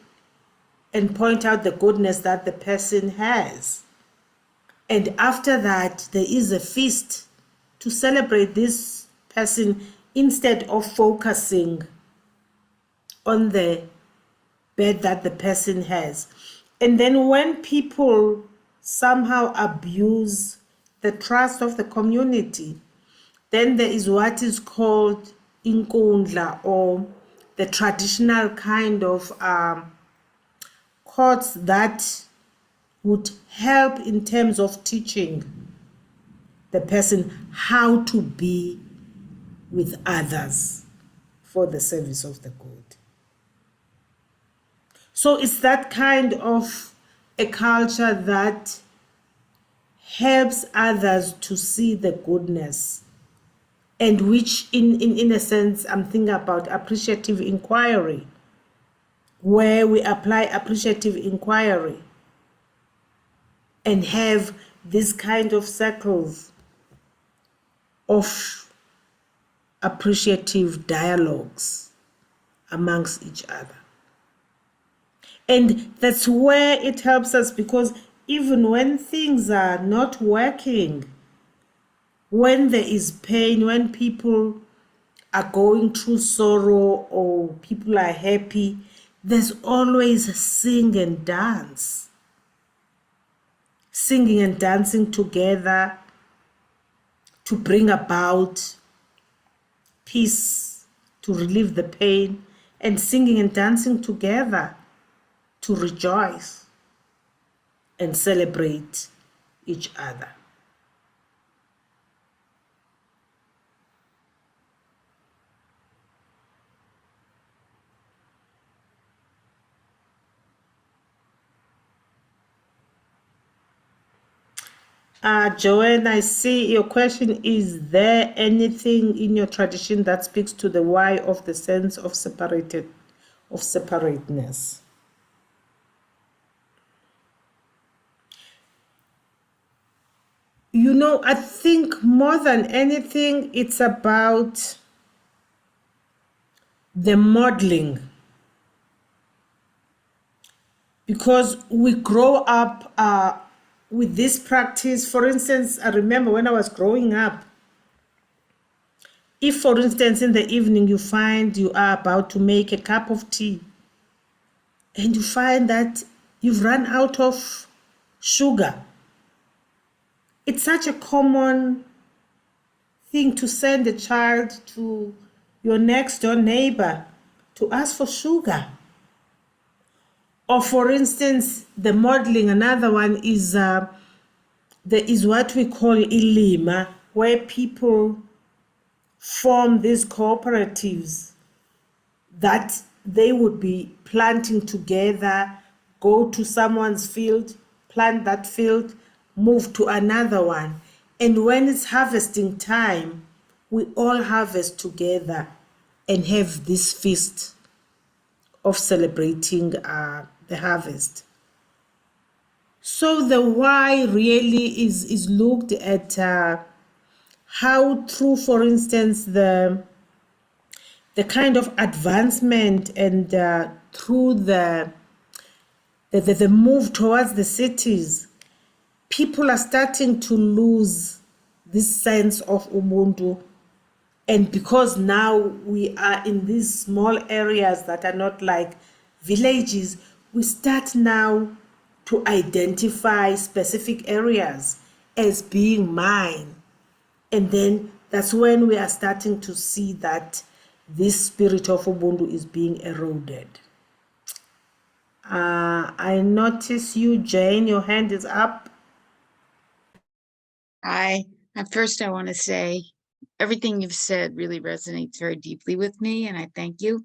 and point out the goodness that the person has. And after that, there is a feast to celebrate this person instead of focusing on the bad that the person has. And then when people somehow abuse the trust of the community, then there is what is called inkundla, or the traditional kind of courts that would help in terms of teaching the person how to be with others for the service of the good. So it's that kind of a culture that helps others to see the goodness, and which in a sense, I'm thinking about appreciative inquiry, where we apply appreciative inquiry and have this kind of circles of appreciative dialogues amongst each other. And that's where it helps us, because even when things are not working, when there is pain, when people are going through sorrow or people are happy, there's always sing and dance. Singing and dancing together to bring about peace, to relieve the pain, and singing and dancing together to rejoice and celebrate each other. Joanne, I see your question. Is there anything in your tradition that speaks to the why of the sense of separateness? You know, I think more than anything, it's about the modeling. Because we grow up with this practice. For instance, I remember when I was growing up, if, for instance, in the evening you find you are about to make a cup of tea and you find that you've run out of sugar, it's such a common thing to send a child to your next door neighbor to ask for sugar. Or for instance, the modeling, another one is there is what we call ilima, where people form these cooperatives that they would be planting together, go to someone's field, plant that field, move to another one. And when it's harvesting time, we all harvest together and have this feast of celebrating the harvest. So the why really is looked at how through, for instance, the kind of advancement and through the move towards the cities, people are starting to lose this sense of Ubuntu. And because now we are in these small areas that are not like villages, we start now to identify specific areas as being mine. And then that's when we are starting to see that this spirit of Ubuntu is being eroded. I notice you, Jane, your hand is up. At first I want to say everything you've said really resonates very deeply with me, and I thank you.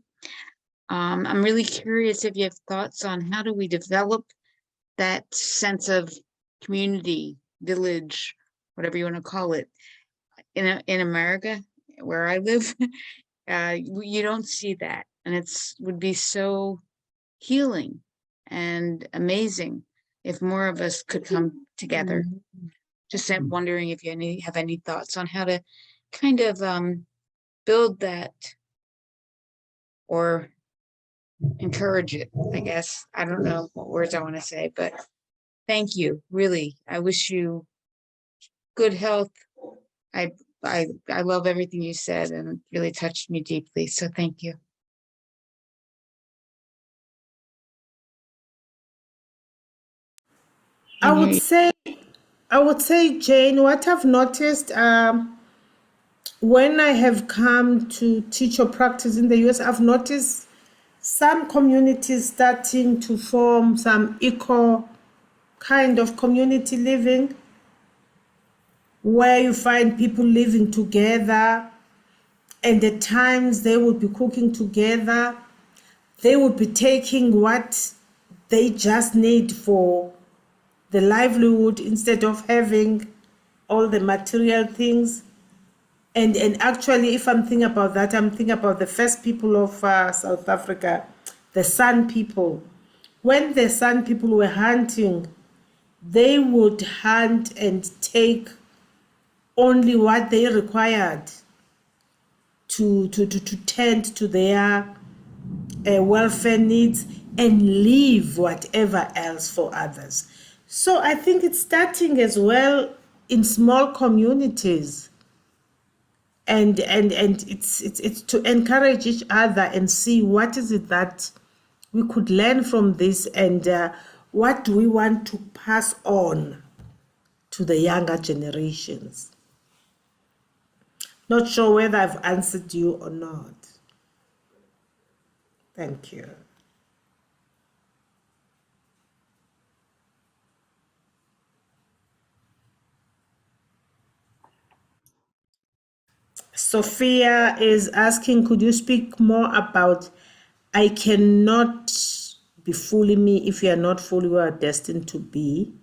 I'm really curious if you have thoughts on how do we develop that sense of community, village, whatever you want to call it, in America, where I live. You don't see that, and would be so healing and amazing if more of us could come together. Just wondering if you have any thoughts on how to kind of build that or encourage it, I guess. I don't know what words I want to say, but thank you. Really, I wish you good health. I love everything you said, and it really touched me deeply. So thank you. I would say, Jane, what I've noticed when I have come to teach or practice in the US, I've noticed some communities starting to form some eco kind of community living, where you find people living together, and at times they would be cooking together. They would be taking what they just need for the livelihood instead of having all the material things. And actually, if I'm thinking about that, I'm thinking about the first people of South Africa, the San people. When the San people were hunting, they would hunt and take only what they required to tend to their welfare needs and leave whatever else for others. So I think it's starting as well in small communities, and it's to encourage each other and see what is it that we could learn from this, and what do we want to pass on to the younger generations. Not sure whether I've answered you or not. Thank you. Sophia is asking, could you speak more about I cannot be fully me if we are not fully we are destined to be?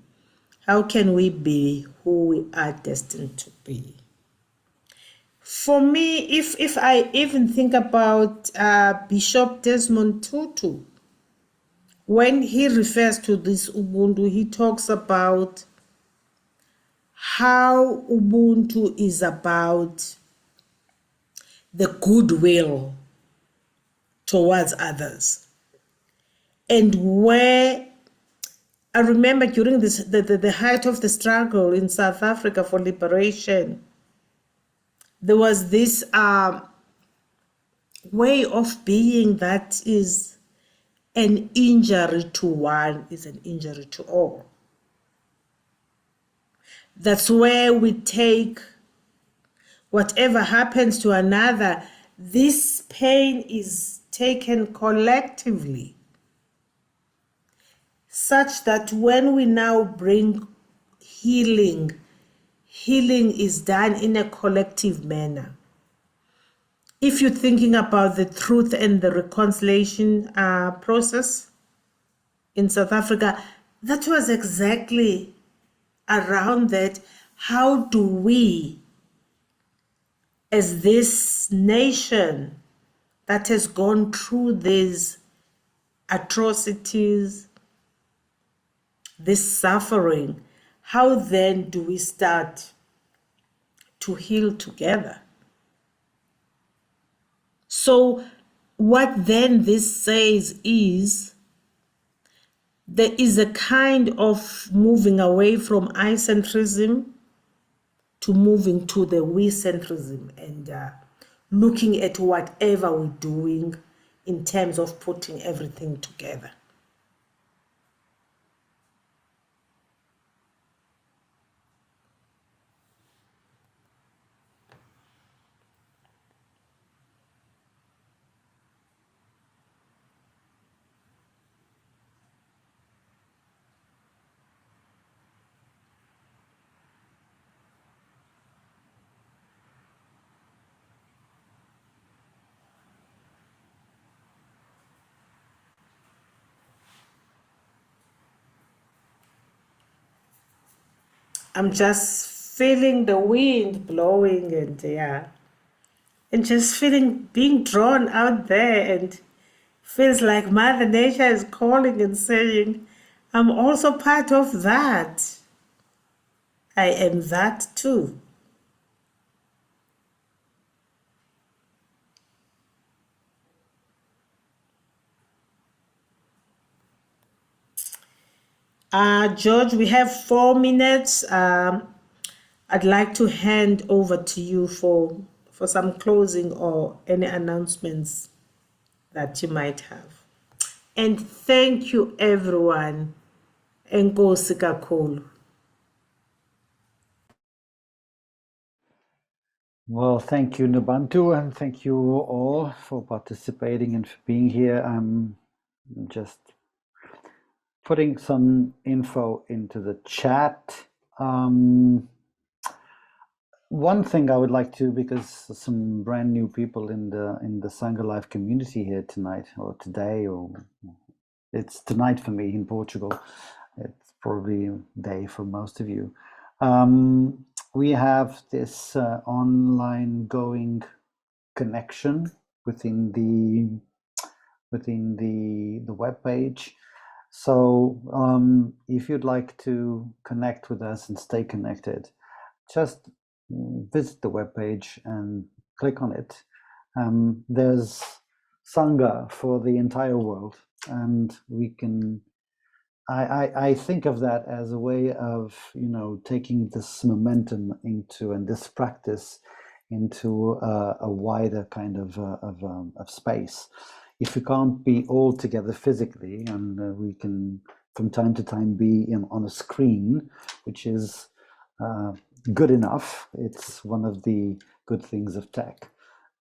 How can we be who we are destined to be? For me, if I even think about Bishop Desmond Tutu, when he refers to this Ubuntu, he talks about how Ubuntu is about the goodwill towards others. And where I remember during this, the height of the struggle in South Africa for liberation, there was this way of being that is an injury to one is an injury to all. That's where we take whatever happens to another, this pain is taken collectively, such that when we now bring healing, healing is done in a collective manner. If you're thinking about the truth and the reconciliation process in South Africa, that was exactly around that. How do we, as this nation that has gone through these atrocities, this suffering, how then do we start to heal together? So what then this says is there is a kind of moving away from I-centrism to moving to the we-centrism and looking at whatever we're doing in terms of putting everything together. I'm just feeling the wind blowing and and just feeling being drawn out there, and feels like Mother Nature is calling and saying, I'm also part of that. I am that too. George, we have 4 minutes. I'd like to hand over to you for some closing or any announcements that you might have. And thank you, everyone. Enkosi kakhulu. Well, thank you, Nobantu, and thank you all for participating and for being here. I'm just putting some info into the chat. One thing I would like to, because some brand new people in the Sangha Life community here tonight or today, or it's tonight for me in Portugal. It's probably a day for most of you. We have this online going connection within the web page. So if you'd like to connect with us and stay connected, just visit the web page and click on it. There's Sangha for the entire world, and we can. I think of that as a way of taking this momentum into and this practice into a wider kind of space. If we can't be all together physically, and we can from time to time be on a screen, which is good enough. It's one of the good things of tech.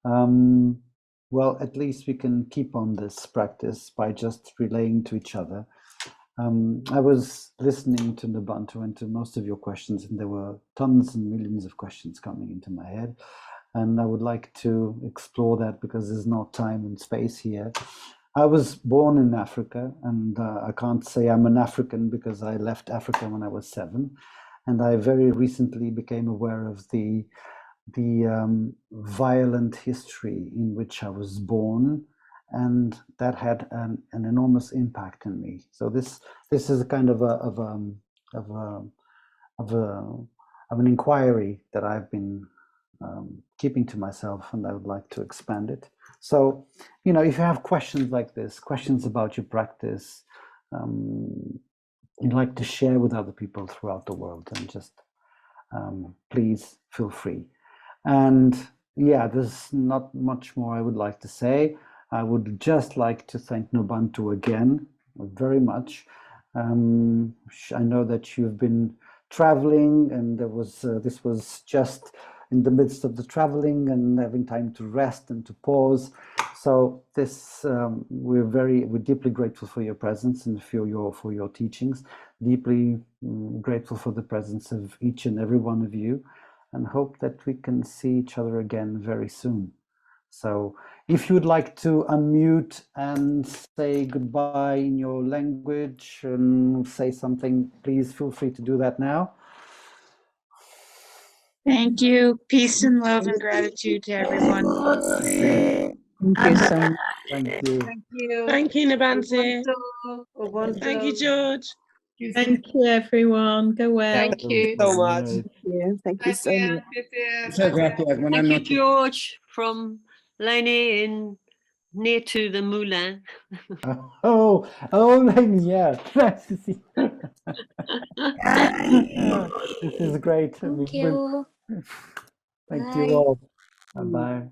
Well, at least we can keep on this practice by just relaying to each other. I was listening to Nobantu and to most of your questions, and there were tons and millions of questions coming into my head. And I would like to explore that because there's no time and space here. I was born in Africa, and I can't say I'm an African because I left Africa when I was 7. And I very recently became aware of the violent history in which I was born, and that had an enormous impact on me. So this is a kind of of an inquiry that I've been keeping to myself, and I would like to expand it. So, you know, if you have questions like this, questions about your practice, you'd like to share with other people throughout the world, and just please feel free. And yeah, there's not much more I would like to say. I would just like to thank Nobantu again very much. I know that you've been traveling, and there was this was just in the midst of the traveling and having time to rest and to pause. So this we're deeply grateful for your presence and for your teachings. Deeply grateful for the presence of each and every one of you, and hope that we can see each other again very soon. So if you would like to unmute and say goodbye in your language and say something, please feel free to do that now. Thank you. Peace and love and gratitude to everyone. Thank you so much. Thank you. Thank you. Thank you, Nobantu. Ubuntu. Thank you, George. Thank you, everyone. Go well. Thank you. so much. Right. Thank you so much. Muchas gracias. Buenas Thank you, noches. George, from Laney in near to the Moulin. Oh, Lainey, yeah. Nice to see you. This is great. Thank you. Thank Bye. you all. Bye-bye.